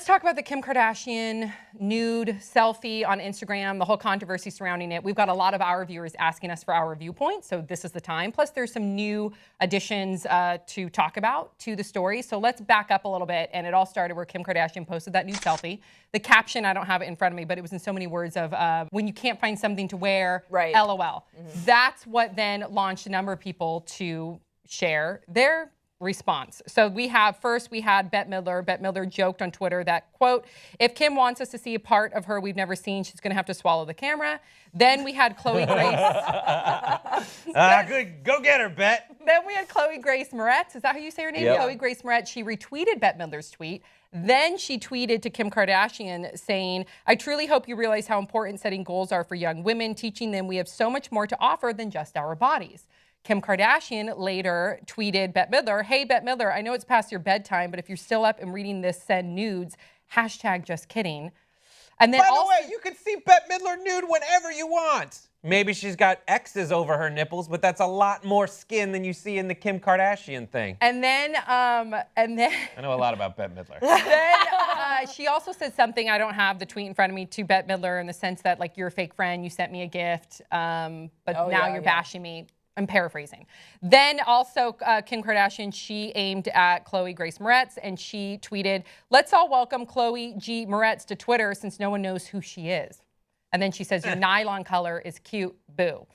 Let's talk about the Kim Kardashian nude selfie on Instagram, the whole controversy surrounding it. We've got a lot of our viewers asking us for our viewpoint, so this is the time. Plus, there's some new additions to talk about to the story. So let's back up a little bit, and it all started where Kim Kardashian posted that nude selfie. The caption, I don't have it in front of me, but it was in so many words of, when you can't find something to wear, right. LOL. Mm-hmm. That's what then launched a number of people to share their response. So we had Bette Midler. Bette Midler joked on Twitter that, quote, if Kim wants us to see a part of her we've never seen, she's going to have to swallow the camera. Then we had Chloe Grace. Good. Go get her, Bet. Then we had Chloe Grace Moretz. Is that how you say her name? Yep. Chloe Grace Moretz. She retweeted Bette Midler's tweet. Then she tweeted to Kim Kardashian saying, I truly hope you realize how important setting goals are for young women, teaching them we have so much more to offer than just our bodies. Kim Kardashian later tweeted Bette Midler, hey, Bette Midler, I know it's past your bedtime, but if you're still up and reading this, send nudes. # just kidding. And then by the way, you can see Bette Midler nude whenever you want. Maybe she's got X's over her nipples, but that's a lot more skin than you see in the Kim Kardashian thing. And then I know a lot about Bette Midler. Then she also said something, I don't have the tweet in front of me, to Bette Midler in the sense that, like, you're a fake friend, you sent me a gift, but now you're bashing me. I'm paraphrasing. Then also Kim Kardashian, she aimed at Chloe Grace Moretz, and she tweeted, let's all welcome Chloe G. Moretz to Twitter since no one knows who she is. And then she says, your nylon color is cute, boo.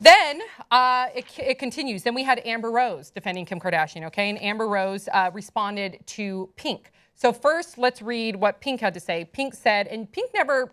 Then it continues. Then we had Amber Rose defending Kim Kardashian, okay? And Amber Rose responded to Pink. So first, let's read what Pink had to say. Pink said, and Pink never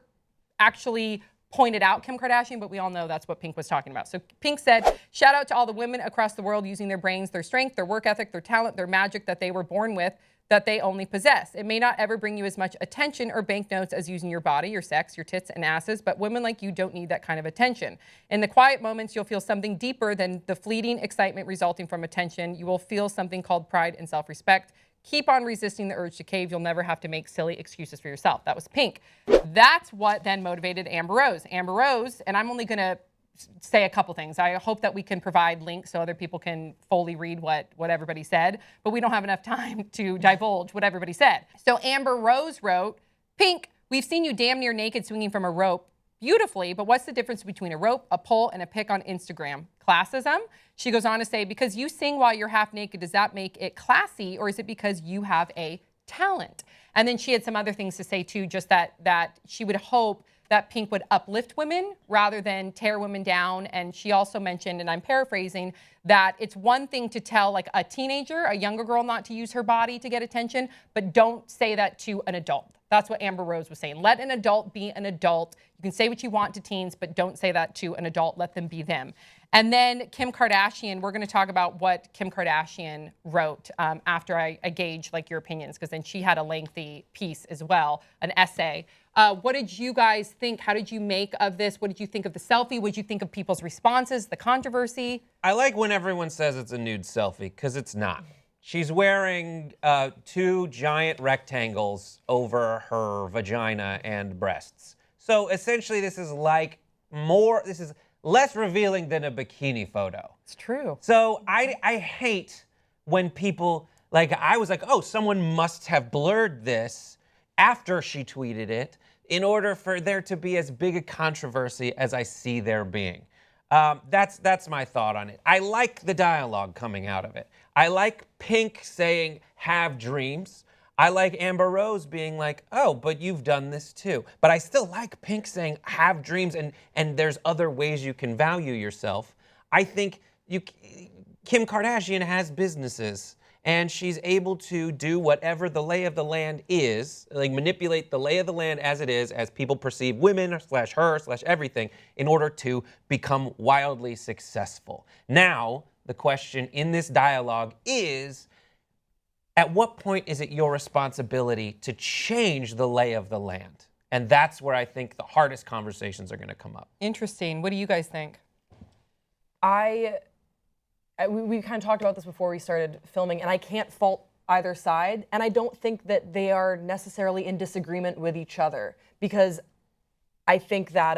actually pointed out Kim Kardashian, but we all know that's what Pink was talking about. So Pink said, shout out to all the women across the world using their brains, their strength, their work ethic, their talent, their magic that they were born with, that they only possess. It may not ever bring you as much attention or banknotes as using your body, your sex, your tits and asses, but women like you don't need that kind of attention. In the quiet moments, you'll feel something deeper than the fleeting excitement resulting from attention. You will feel something called pride and self-respect. Keep on resisting the urge to cave. You'll never have to make silly excuses for yourself. That was Pink. That's what then motivated Amber Rose. Amber Rose, and I'm only going to say a couple things. I hope that we can provide links so other people can fully read what everybody said, but we don't have enough time to divulge what everybody said. So Amber Rose wrote, Pink, we've seen you damn near naked swinging from a rope beautifully, but what's the difference between a rope, a pole, and a pic on Instagram? Classism? She goes on to say, because you sing while you're half naked, does that make it classy, or is it because you have a talent? And then she had some other things to say too, just that she would hope that Pink would uplift women rather than tear women down. And she also mentioned, and I'm paraphrasing, that it's one thing to tell like a teenager, a younger girl, not to use her body to get attention, but don't say that to an adult. That's what Amber Rose was saying. Let an adult be an adult. You can say what you want to teens, but don't say that to an adult. Let them be them. And then Kim Kardashian, we're going to talk about what Kim Kardashian wrote after I gauge like your opinions, because then she had a lengthy piece as well, an essay. What did you guys think? How did you make of this? What did you think of the selfie? What did you think of people's responses, the controversy? I like when everyone says it's a nude selfie, because it's not. She's wearing 2 giant rectangles over her vagina and breasts. So essentially this is less revealing than a bikini photo. It's true. So I hate when people, like, I was like, oh, someone must have blurred this after she tweeted it in order for there to be as big a controversy as I see there being. That's my thought on it. I like the dialogue coming out of it. I like Pink saying, have dreams. I like Amber Rose being like, oh, but you've done this too. But I still like Pink saying, have dreams, and there's other ways you can value yourself. I think Kim Kardashian has businesses, and she's able to do whatever the lay of the land is, like manipulate the lay of the land as it is, as people perceive women / her / everything, in order to become wildly successful. Now, the question in this dialogue is, at what point is it your responsibility to change the lay of the land? And that's where I think the hardest conversations are going to come up. Interesting. What do you guys think? We kind of talked about this before we started filming, and I can't fault either side. And I don't think that they are necessarily in disagreement with each other, because I think that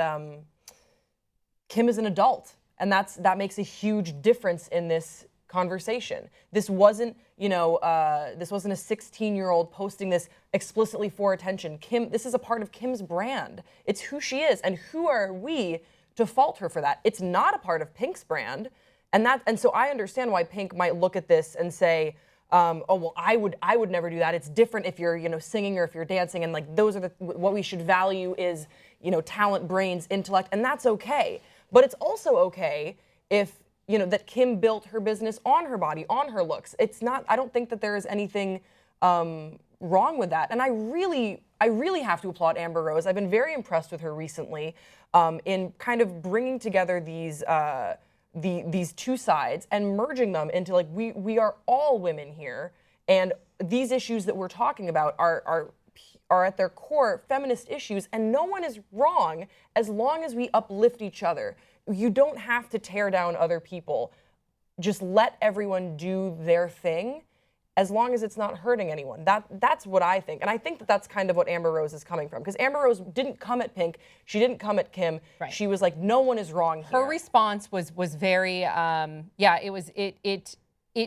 Kim is an adult, and that makes a huge difference in this conversation. This wasn't, this wasn't a 16-year-old posting this explicitly for attention. This is a part of Kim's brand. It's who she is, and who are we to fault her for that? It's not a part of Pink's brand, and so I understand why Pink might look at this and say, oh well, I would never do that. It's different if you're singing or if you're dancing, and like those are what we should value is talent, brains, intellect, and that's okay. But it's also okay if that Kim built her business on her body, on her looks. It's not. I don't think that there is anything wrong with that. And I really have to applaud Amber Rose. I've been very impressed with her recently in kind of bringing together these two sides and merging them into like we are all women here, and these issues that we're talking about are at their core feminist issues, and no one is wrong as long as we uplift each other. You don't have to tear down other people. Just let everyone do their thing as long as it's not hurting anyone. That's what I think. And I think that that's kind of what Amber Rose is coming from. Because Amber Rose didn't come at Pink. She didn't come at Kim. Right. She was like, no one is wrong here. Her response was very, it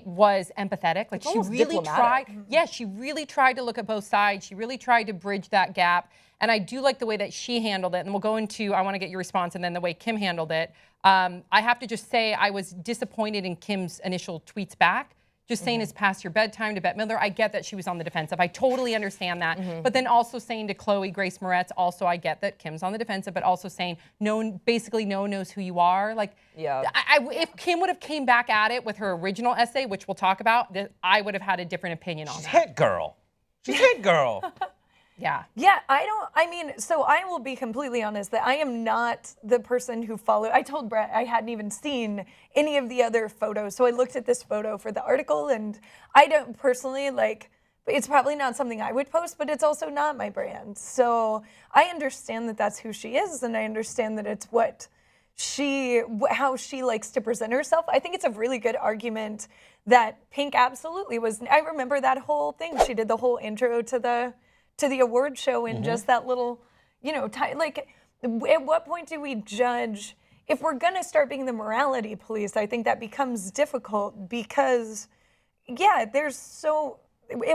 was empathetic. Like she really tried. Yeah, she really tried to look at both sides. She really tried to bridge that gap. And I do like the way that she handled it. And we'll go into, I want to get your response, and then the way Kim handled it. I have to just say I was disappointed in Kim's initial tweets back. Just saying it's past your bedtime to Bette Midler. I get that she was on the defensive. I totally understand that. But then also saying to Chloe Grace Moretz, also I get that Kim's on the defensive, but also saying basically no one knows who you are. Like, yeah. If Kim would have came back at it with her original essay, which we'll talk about, I would have had a different opinion on that. She's hit girl. She's hit girl. Yeah. Yeah, so I will be completely honest that I am not the person who followed. I told Brett I hadn't even seen any of the other photos. So I looked at this photo for the article, and I don't personally it's probably not something I would post, but it's also not my brand. So I understand that that's who she is, and I understand that it's how she likes to present herself. I think it's a really good argument that Pink absolutely was. I remember that whole thing. She did the whole intro to the award show in just that little, at what point do we judge? If we're going to start being the morality police, I think that becomes difficult because, at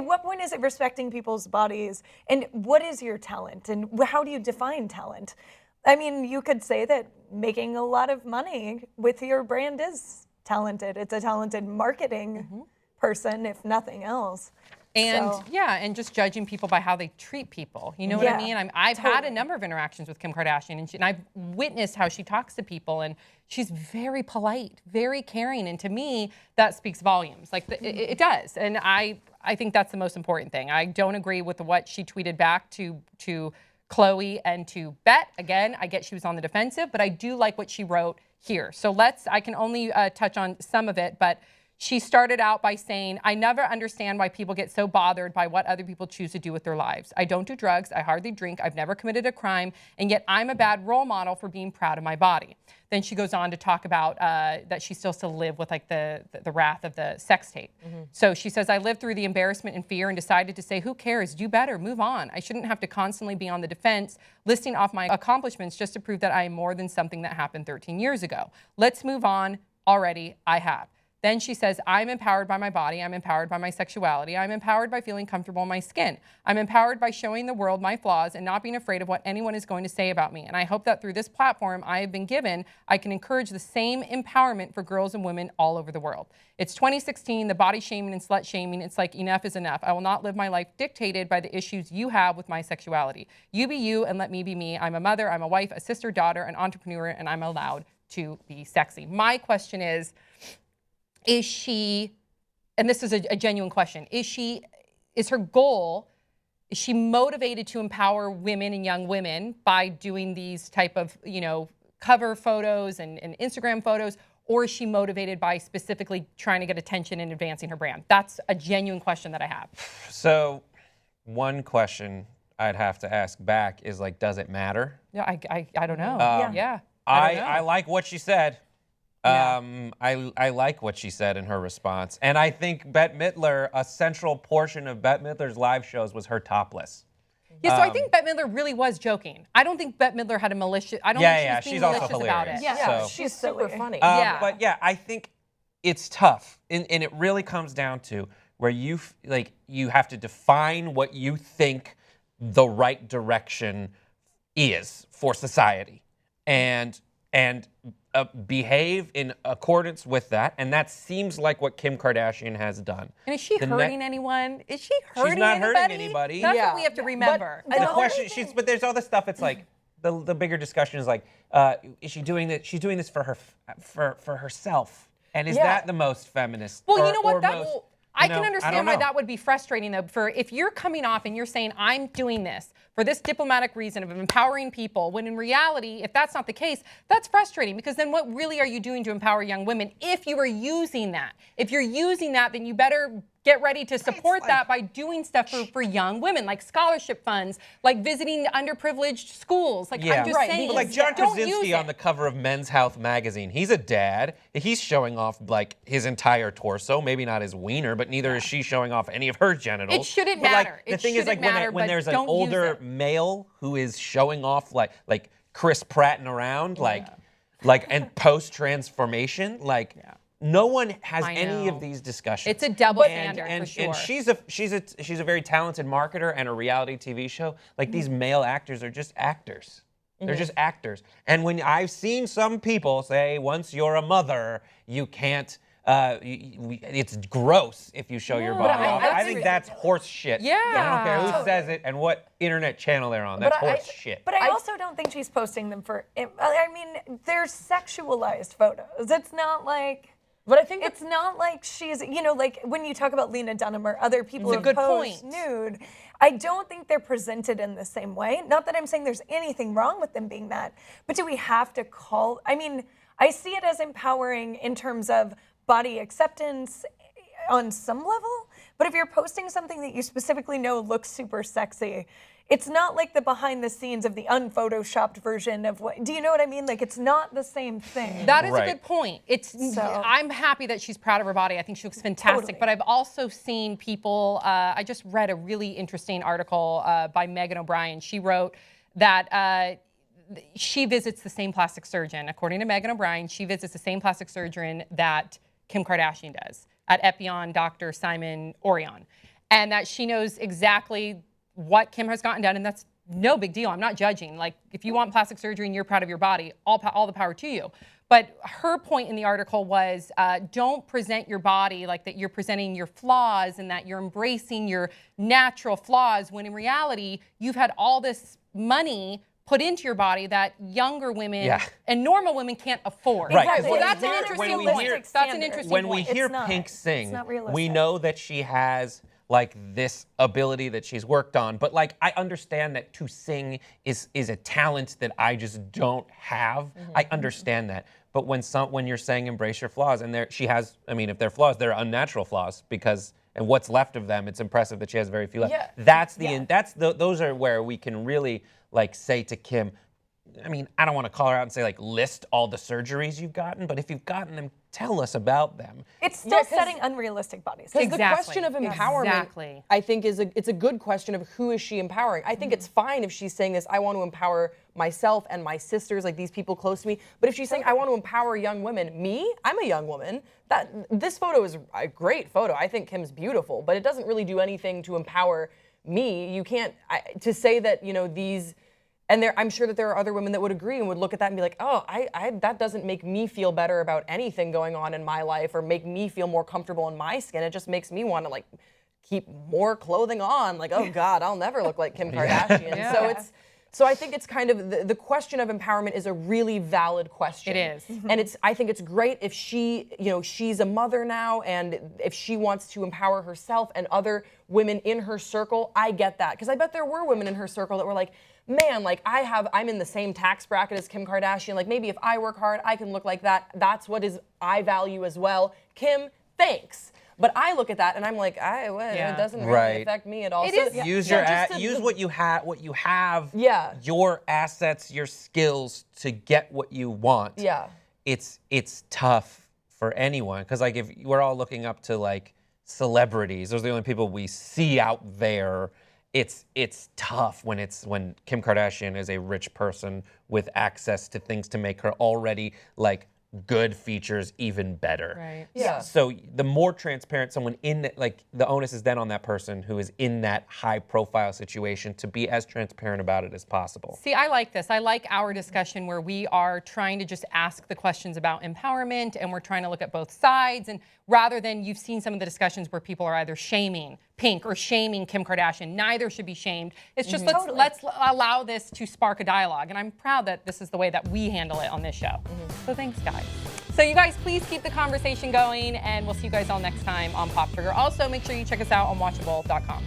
what point is it respecting people's bodies? And what is your talent? And how do you define talent? I mean, you could say that making a lot of money with your brand is talented. It's a talented marketing person, if nothing else. And and just judging people by how they treat people. You know what I mean? I've had a number of interactions with Kim Kardashian, and I've witnessed how she talks to people, and she's very polite, very caring, and to me, that speaks volumes. Like it does, and I think that's the most important thing. I don't agree with what she tweeted back to Chloe and to Bette. Again, I get she was on the defensive, but I do like what she wrote here. So I can only touch on some of it, but she started out by saying, I never understand why people get so bothered by what other people choose to do with their lives. I don't do drugs, I hardly drink, I've never committed a crime, and yet I'm a bad role model for being proud of my body. Then she goes on to talk about that she still live with like the wrath of the sex tape. So she says, I lived through the embarrassment and fear and decided to say, who cares, do better, move on. I shouldn't have to constantly be on the defense, listing off my accomplishments just to prove that I am more than something that happened 13 years ago. Let's move on. Already, I have. Then she says, I'm empowered by my body, I'm empowered by my sexuality, I'm empowered by feeling comfortable in my skin. I'm empowered by showing the world my flaws and not being afraid of what anyone is going to say about me. And I hope that through this platform I have been given, I can encourage the same empowerment for girls and women all over the world. It's 2016, the body shaming and slut shaming, it's like enough is enough. I will not live my life dictated by the issues you have with my sexuality. You be you and let me be me. I'm a mother, I'm a wife, a sister, daughter, an entrepreneur, and I'm allowed to be sexy. My question is she, and this is a genuine question, is her goal, is she motivated to empower women and young women by doing these type of, cover photos and Instagram photos, or is she motivated by specifically trying to get attention and advancing her brand? That's a genuine question that I have. So one question I'd have to ask back is like, does it matter? Yeah, I don't know. I like what she said. Yeah. I like what she said in her response. And I think Bette Midler, a central portion of Bette Midler's live shows was her topless. Yeah, so I think Bette Midler really was joking. I don't think Bette Midler had a malicious, I don't think she was being she's also malicious about it. hilarious. Yeah, So. she's super funny. Yeah. But yeah, I think it's tough, and it really comes down to where you have to define what you think the right direction is for society, and behave in accordance with that. And that seems like what Kim Kardashian has done. And is she hurting anyone? Is she hurting She's not anybody? hurting anybody. That's Yeah. what we have to remember. The question, but there's all this stuff. It's like the bigger discussion is like, is she doing this? She's doing this for herself, and is that the most feminist? Well, you know what? I don't can understand know. why that would be frustrating, though. For if you're coming off and you're saying, I'm doing this for this diplomatic reason of empowering people, when in reality, if that's not the case, that's frustrating, because then what really are you doing to empower young women if you are using that? If you're using that, then you better get ready to support that by doing stuff for young women, like scholarship funds, like visiting underprivileged schools. Like, I'm just saying. But like John don't use Krasinski on the cover of Men's Health magazine, he's a dad. He's showing off like his entire torso, maybe not his wiener, but neither is she showing off any of her genitals. It shouldn't But, like, matter. the It thing is, like, shouldn't matter, when but there's an don't use older it. male who is showing off like Chris Pratting around, and post transformation, no one has any of these discussions. It's a double standard for sure. And she's a very talented marketer, and a reality TV show. Like, these male actors are just actors. They're just actors. And when I've seen some people say, once you're a mother, you can't. It's gross if you show your body off. I think that's horse shit. Yeah. I don't care who says it and what internet channel they're on. That's horse shit. But I also don't think she's posting them for. I mean, they're sexualized photos. It's not like. But I think it's not like she's, like when you talk about Lena Dunham or other people who good post point. nude, I don't think they're presented in the same way. Not that I'm saying there's anything wrong with them being that, but do we have to call? I mean, I see it as empowering in terms of body acceptance on some level, but if you're posting something that you specifically know looks super sexy, it's not like the behind the scenes of the unphotoshopped version of what, do you know what I mean? Like, it's not the same thing. That is a good point. So- I'm happy that she's proud of her body. I think she looks fantastic. Totally. But I've also seen people, I just read a really interesting article by Megan O'Brien. She wrote that she visits the same plastic surgeon. According to Megan O'Brien, she visits the same plastic surgeon that Kim Kardashian does at Epion, Dr. Simon Orion. And that she knows exactly what Kim has gotten done, and that's no big deal. I'm not judging. Like, if you want plastic surgery and you're proud of your body, all the power to you. But her point in the article was, don't present your body like that you're presenting your flaws and that you're embracing your natural flaws, when in reality, you've had all this money put into your body that younger women and normal women can't afford. Right. Exactly. So that's an When interesting we point. hear- That's an interesting When point. we hear It's not. Pink It's sing, not we realistic. know that she has like this ability that she's worked on. But like, I understand that to sing is a talent that I just don't have. I understand that. But when you're saying embrace your flaws, and she has, I mean, if they're flaws, they're unnatural flaws, because and what's left of them, it's impressive that she has very few left. Yeah. Those are where we can really like say to Kim, I mean, I don't want to call her out and say like list all the surgeries you've gotten, but if you've gotten them, tell us about them. It's still setting unrealistic bodies. Because the question of empowerment, I think, it's a good question of who is she empowering. I think it's fine if she's saying this, I want to empower myself and my sisters, like these people close to me. But if she's saying, I want to empower young women, me, I'm a young woman. This photo is a great photo. I think Kim's beautiful, but it doesn't really do anything to empower me. You can't, to say that, these, and I'm sure that there are other women that would agree and would look at that and be like, oh, that doesn't make me feel better about anything going on in my life or make me feel more comfortable in my skin. It just makes me want to like keep more clothing on. Like, oh God, I'll never look like Kim Kardashian. So I think it's kind of the question of empowerment is a really valid question. It is. And I think it's great if she, she's a mother now, and if she wants to empower herself and other women in her circle, I get that. Because I bet there were women in her circle that were like, man, like I'm in the same tax bracket as Kim Kardashian. Like maybe if I work hard, I can look like that. That's what I value as well. Kim, thanks. But I look at that and I'm like, it doesn't really affect me at all. It is. Use what you have. Yeah. Your assets, your skills to get what you want. Yeah. It's tough for anyone, because like if we're all looking up to like celebrities, those are the only people we see out there. It's tough when Kim Kardashian is a rich person with access to things to make her already like good features even better. Right. Yeah. So the more transparent someone the onus is then on that person who is in that high profile situation to be as transparent about it as possible. See, I like this. I like our discussion where we are trying to just ask the questions about empowerment and we're trying to look at both sides. And rather than you've seen some of the discussions where people are either shaming Pink or shaming Kim Kardashian, neither should be shamed. It's just let's allow this to spark a dialogue. And I'm proud that this is the way that we handle it on this show. So thanks, guys. So you guys, please keep the conversation going, and we'll see you guys all next time on Pop Trigger. Also, make sure you check us out on watchable.com.